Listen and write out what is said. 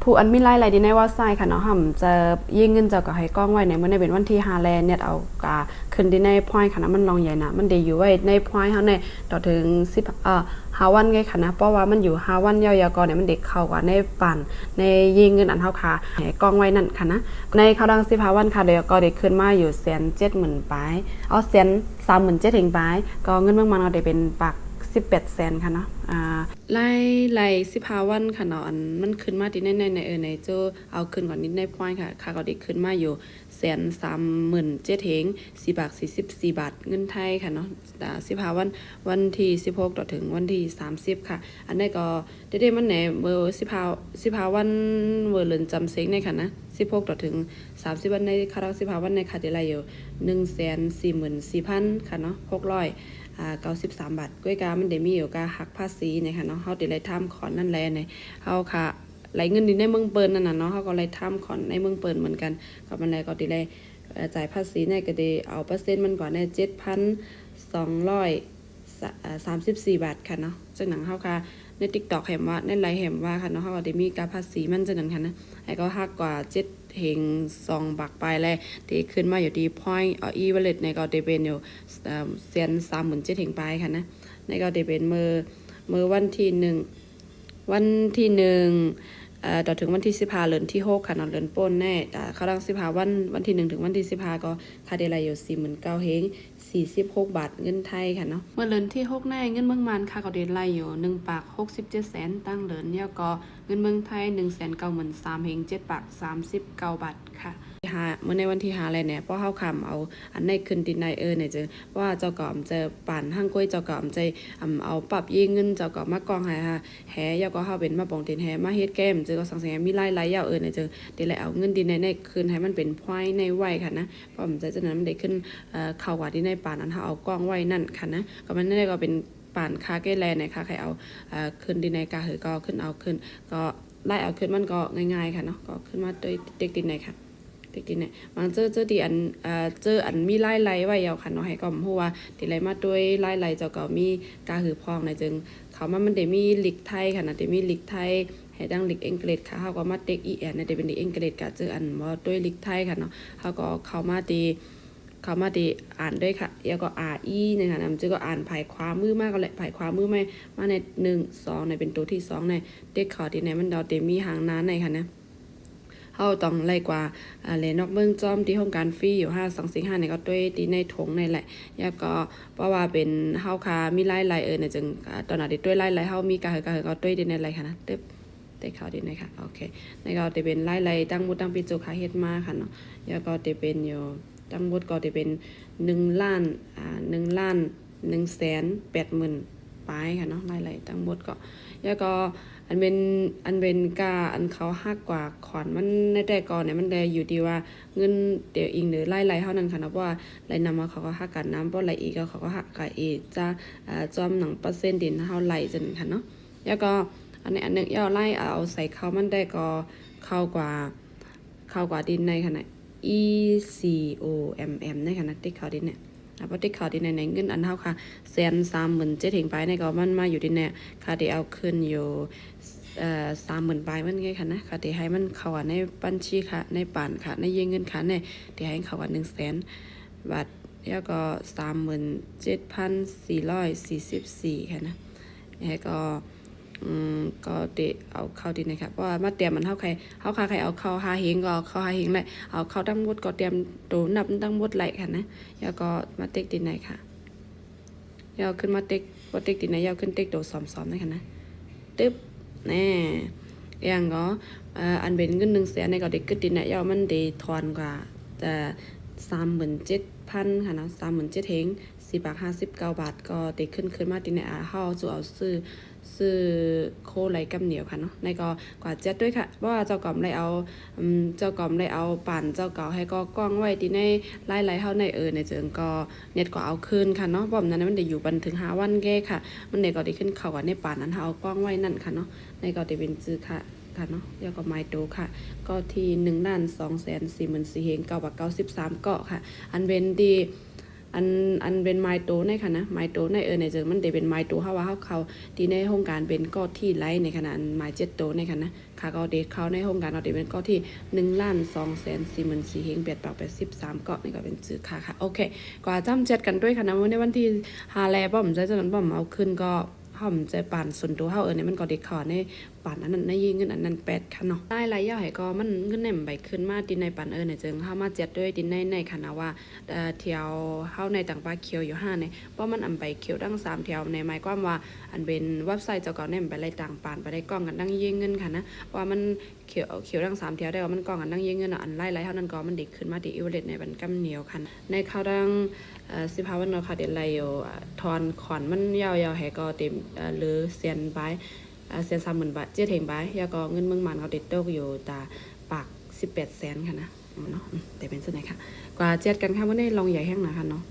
ผู้อันมีไล่ไรดีในว่าไส้ค่ะเนาะห่ำจะยิ่งเงินเจ้าก็ให้กล้องไว้ในเมื่อในเป็นวันที่5แลเนี่ยเอากาขึ้นดีในพอยค่ะนะมันลองใหญ่นะมันได้อยู่ไว้ในพอยเฮาในต่อถึง5วันไงค่ะนะเพราะว่ามันอยู่5วันยาวๆก่อนเนี่ยมันเด็กเข้ากว่าในปั่นในยิ่งเงินอันเฮาค่ะให้กล้องไว้นั่นค่ะนะในเขาดัง15วันค่ะเดี๋ยวก็ได้ขึ้นมาอยู่170,000ปลาย137,000ถึงปลายก็เงินเมืองมันเอาได้เป็นปัก18 แสนค่ะเนาะไล่15วันค่ะเนาะอันมันขึ้นมาที่ในในโจเอาขึ้นก่อนนิดในพอยค่ะก็ได้ขึ้นมาอยู่137,000เฮง4.44 บาทเงินไทยค่ะเนาะ15วันที่16ต่อถึงวันที่30ค่ะอันนี้ก็ได้มันไหนเบอร์15วันเวอร์เลินจำเซ็งในค่ะนะ16ต่อถึง30วันในค่ารัก15วันในค่ะได้ไล่อยู่144,000ค่ะเนาะ693 บาทก้อยกามันได้มีอยู่กาหักภาษีนะคะเนาะเฮาได้ไล่ทำขอนนั่นแหละในเฮาค่ะไหลเงินดีในเมืองเปิ้นนั่นน่ะเนาะเฮาก็ไล่ทำขอนในเมืองเปิ้นเหมือนกันก็มันไล่ก็ได้ไล่จ่ายภาษีในก็ได้เอาเปอร์เซ็นต์มันก่อนใน7,234 บาทค่ะเนาะจังหนังเฮาค่ะใน TikTok แหมว่าในไลฟ์แหมว่าค่ะเนาะเฮาก็ได้มีการภาษีมันจังนั้นค่ะนะให้ก็หักกว่า7เฮง2บักไปเลยที่ขึ้นมาอยู่ที่ point e-wallet ในก็ได้เป็นอยู่137,000เฮงไปค่ะนะในก็ได้เป็นเมื่อวันที่1ต่อถึงวันที่15เดือนที่6ค่ะเนาะเดือนป่นแน่แต่เขาดัง15วันที่1ถึงวันที่15ก็ค่าได้รายอยู่49,000เฮง46 บาทเงินไทยค่ะเนาะเมื่อเดือนที่6แน่เงินเมืองมันค่ะก็ได้รายอยู่1.67 แสนตั้งเดือนเนี่ยก็เงินเมืองไทย193,000เฮง7.39 บาทค่ะเมื่อในวันที่5อะไรเนี่ยเพราะเฮาคำเอาอันในขึ้นติในเนี่ยจะว่าเจ้าก็อำจะปั่นห้างกล้วยเจ้าก็อำใจเอาปรับยิงเงินเจ้าก็มากองค่ะแหยาก็เฮาเป็นมาปองตินแหมาเฮ็ดแก้มเจอก็สังเสียมีหลายๆยาวเนี่ยเจอได้เลยเอาเงินดินในคืนให้มันเป็นพอยในไว้ค่ะนะเพราะมันจะนั้นมันได้ขึ้นเข้าว่าที่ในป่านนั้นเฮาเอากล้องไว้นั่นค่ะนะก็มันได้ก็เป็นป่านคาแก้แลนะคะใครเอาขึ้นดินในกาหือก็ขึ้นเอาขึ้นก็ไล่เอาขึ้นมันก็ง่ายๆค่ะเนาะก็ขึ้นมาด้วยเด็กดินในค่ะติดเนี่ยบางเจอดีอันเจออันมีไล่ไว้ยาวค่ะเนาะให้ก็เพราะว่าติไล่มาด้วยไล่เจ้าก็มีกาหือพองในจึงเขามันได้มีลิกไทยค่ะนะได้มีลิกไทยให้ดังลิกอังกฤษค่ะเฮาก็มาเต็กอีแอนได้เป็นลิกอังกฤษก็เจออันบ่ด้วยลิกไทยค่ะเนาะเฮาก็เข้ามาดีอ่านด้วยค่ะแล้วก็ RE นะคะนำจึงก็อ่านภายขวามือมากก็แหละภายขวามือไม่มาใน1 2ในเป็นตัวที่2ในเด็กขอที่ไหนมันดาวเต็มมีหางน้าในค่ะนะเฮาต้องไล่กว่าเลนอกเมืองจอมที่ห้องการฟรีอยู่5245เนี่ยก็ด้วยที่ในถงในแหละแล้วก็เพราะว่าเป็นเฮาคามีไล่เนี่ยจึงตอนนั้นได้ด้วยไล่เฮามีกะก็ด้วยที่ในไล่ค่ะนะเต็บได้ข่าวดีนะคะโอเคในก็จะเป็นไล่ตั้งมุดตั้งปิโจคาเฮ็ดมาค่ะเนาะแล้วก็จะเป็นอยู่ตั้งหมดก็จะเป็น1,180,000ปลายค่ะเนาะไล่ตั้งหมดก็แล้วก็อันเป็นกาอันเขาหักกว่าขอนมันในแต่ก่อนเนี่ยมันได้อยู่ดีว่าเงินเดี๋ยวอิงหรือไล่เท่านั้นค่ะเนาะเพราะว่าไล่นำมาเขาก็หักกันน้ำเพราะไล่อีกเขาก็หักกับจะจอมหนังเปอร์เซ็นต์ดินเฮาไล่จนค่ะเนาะแล้วก็อันนึงย่อไล่เอาใส่เขามันได้ก็เข้ากว่าดินในขนาดECOMM ในขนาดที่เขาดินเนี่ยพอที่เขาดินในเงินอันเท่าค่ะ137,000ถึงไปในก็มันมาอยู่ดินเนี่ยค่ะที่เอาขึ้นอยู่30,000ปลายมันไงค่ะนะค่ะที่ให้มันเข้าในบัญชีค่ะในป่านค่ะในเงินค่ะในที่ให้เข้า100,000 บาทแล้วก็37,444ค่ะนะก็เดเอาเข้าดีนะคะเพราะว่ามาเตรียมมันเท่าใครเอาเข้าหาเฮงก็เข้าหาเฮงเลยเอาเข้าตั้งมดก็เตรียมโดนับตั้งมดไหลค่ะนะแล้วก็มาเต็กดินไหนค่ะยาวขึ้นมาเต็กว่าเต็กดินไหนยาวขึ้นเต็กโดซ้อมนะคะนะตึ๊บแน่อย่างก็อันเป็นเงิน100,000ในก็เด็กขึ้นดินไหนยาวมันได้ทอนกว่าจะ37,000ค่ะนะ37,000เฮง4.59 บาทก็ได้ขึ้นมาดินไหนเฮาจะเอาซื้อโคไหลกำเหนียวค่ะเนาะในก็กว่า7ด้วยค่ะเพราะว่าเจ้ากอมได้เอาปั่นเจ้าเก่าให้ก็กล้องไว้ที่ในไล่เฮาในในเจิงก็เน็ตก็เอาคืนค่ะเนาะเพราะนั้นมันได้อยู่บันถึง5วันแก้ค่ะมันได้ก็ได้ขึ้นเข้ากับในป่านนั้นเอากล้องไว้นั่นค่ะเนาะในก็ได้เป็นซื้อค่ะเนาะแล้วก็ไมโตค่ะก็ที่1,244,400 เฮง9.93 เกาะค่ะอันเป็นที่ อันเป็นไม้โตในค่ะนะไม้โตในในเจอมันได้เป็นไม้โตเฮาว่าเขาที่ในโครงการเป็นก็ที่ไลในขณะไม้7โตในค่ะนะค่ะก็เดทเขาในโครงการเราได้เป็นก็ที่1,244,400เฮง883เกาะนี่ก็เป็นชื่อค่ะโอเคก็จำแชทกันด้วยค่ะนะในวันที่5แล้วบ่ผมจะนั้นบ่ผมเอาขึ้นก็ผมจะปั่นส่วนตัวเฮาเนี่ยมันก็เด็กขอในปั่นอันนั้นในยิงเงินอันนั้น8ค่ะเนาะได้หลายอย่างให้ก็มันเงินแหนมใบขึ้นมาดินในปั่นเนี่ยจึงเฮามาจัดด้วยดินในค่ะนะว่าเที่ยวเฮาในต่างปลาเขียวอยู่5เนี่ยเพราะมันอันใบเขียวดัง3แถวในหมายความว่าอันเป็นเว็บไซต์เจ้าก็แหนมไปไล่ต่างปั่นไปได้กล้องกันดังยิงเงินค่ะนะว่ามันเขียวดัง3แถวได้ว่ามันกล้องกันดังยิงเงินอันไล่ๆเท่านั้นก็มันเด็กขึ้นมาที่อีเวอเรสต์ในบันกำเหนียวค่ะในข้าวดัง15วันเนาะค่ะเดลไลอยู่ทอนขอนมันยาวๆให้ก็เต็มหรือเซียนบายเซียน30,000 บาทเจ๊เทงบายยาก็เงินเมืองมันเขาติดโต๊ะอยู่ตาปาก1800,000ค่ะนะเนาะแต่เป็นส่วนไหนค่ะกว่าเจ็ดกันค่ะวันนี้ลองใหญ่แห้งหน่อยค่ะเนาะ